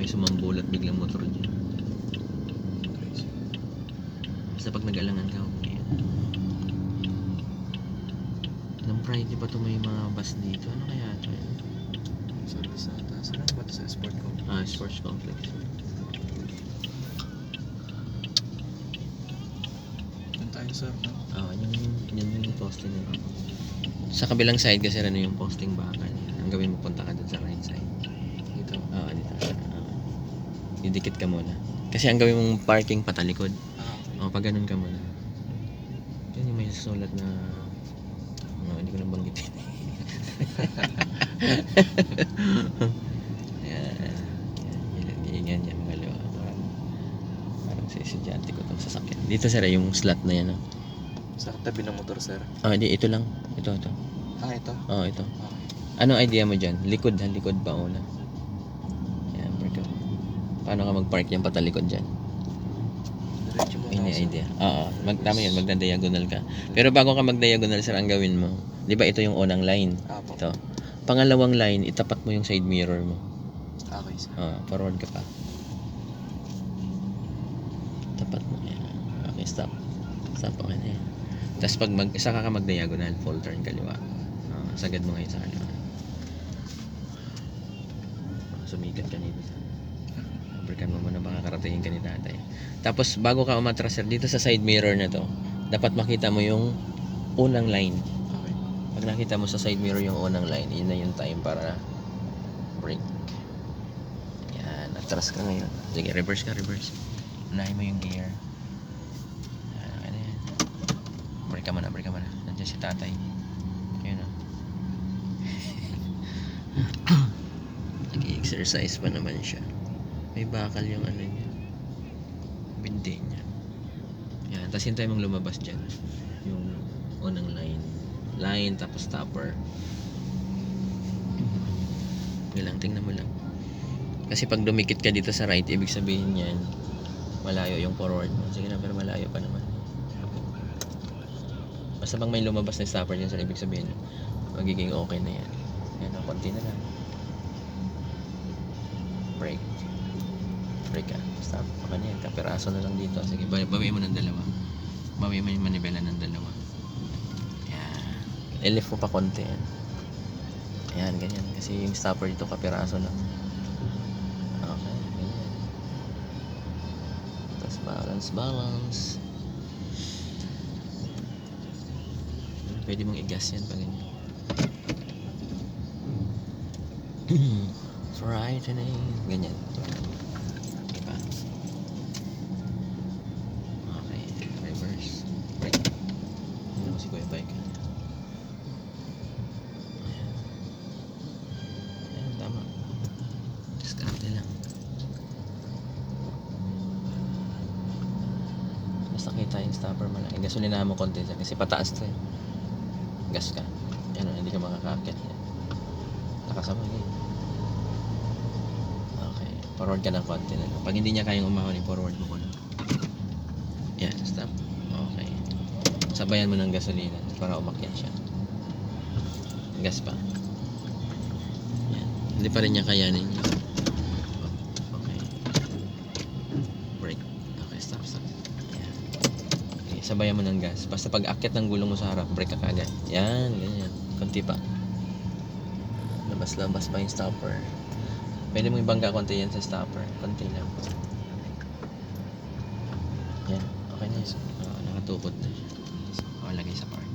sumambulat biglang motor dyan. Basta pag nag-alangan ka, huwag mo yan. Nung Friday pa ito may mga bus dito. Ano kaya ito yun? Service ata. Saan ba ito sa sport complex? Sports complex. Doon tayo sir, no? Yan yung posting na yun. Sa kabilang side kasi ano yung posting bakal. Ang gawin mo, punta ka dun sa right side. Dito. Oo, dito. Didikit ka muna. Kasi ang gawin mong parking patalikod. Okay. Pag ganun ka muna. Yan yung may susulat na hindi ko nang banggitin. Yan mga liwa. Parang sisidyante ko itong sasakyan. Dito sir, yung slot na yan. Sa tabi ng motor sir. Hindi, ito lang. Ito. Ito? Ito. Okay. Anong idea mo dyan? Likod pa una. Yan, park ka. Paano ka mag-park yan patalikod dyan? Diretso mo Ini idea. Tama yun, magda-diagonal ka. Pero bago ka mag-diagonal, sir, ang gawin mo, di ba ito yung unang line? Apo. Ito. Pangalawang line, itapat mo yung side mirror mo. Okay sir. Forward ka pa. Tapat mo. Yan. Okay, stop. Okay na yan. Tapos pag isa ka mag-diagonal, full turn kaliwa. Sagad mo ngayon sa kaliwa. Sumikat ka nito. Abrikan mo muna, baka karatingin ka ni tatay. Tapos bago ka umatras sir, dito sa side mirror na to, dapat makita mo yung unang line. Okay. Pag nakita mo sa side mirror yung unang line, yun na yung time para brake. Yan, atras ka ngayon. Sige, reverse ka. Unahin mo yung gear. Yan, okay na yan. Brake ka muna. Nandiyan si tatay. Yun o. Nag-exercise pa naman siya. May bakal yung ano niya. Bindi niya. Yan, tapos hintay mong lumabas dyan. Yung unang line, tapos stopper. Tingnan mo lang. Kasi pag dumikit ka dito sa right, ibig sabihin yan, malayo yung forward mo. Sige na, pero malayo pa naman. Basta bang may lumabas na stopper dyan, ibig sabihin, magiging okay na yan. Yan, konti na lang. Brake ka. Stop. Okay na yan. Kapiraso na lang dito. Sige, bawiin mo ng dalawa. Bawiin mo yung manibela ng dalawa. Yan. I-lift mo pa konti yan. Ayan, ganyan. Kasi yung stopper dito, kapiraso lang. Okay, ganyan. Tapos balance. Pwede mong i-gas yan pag ganyan. Frightening. Ganyan. Diba? Okay. Reverse. Brake. Hindi mo si Kuya Bike. Ayan, tama. Diskarte lang. Basta kita yung stopper mo lang. Gasolinahan mo konti kasi pataas to eh. Gas ka. Yan, hindi ka makakakit. Nakasama yun. Okay. Forward ka ng konti na lang. Pag hindi niya kayang umahon, forward mo ko lang. Yan, stop. Okay. Sabayan mo ng gasolina para umakyat siya. Gas pa. Yan. Hindi pa rin niya kayanin yun. Okay. Brake. Okay, stop. Yan. Okay, sabayan mo ng gas. Basta pag akyat ng gulong mo sa harap, brake ka kagad. Yan, ganyan. Konti pa. Labas pa yung stopper. Pwede mong ibangga konti yan sa stopper. Konti lang. Yan. Okay na yun. Nakatukod na siya. Lagay sa park.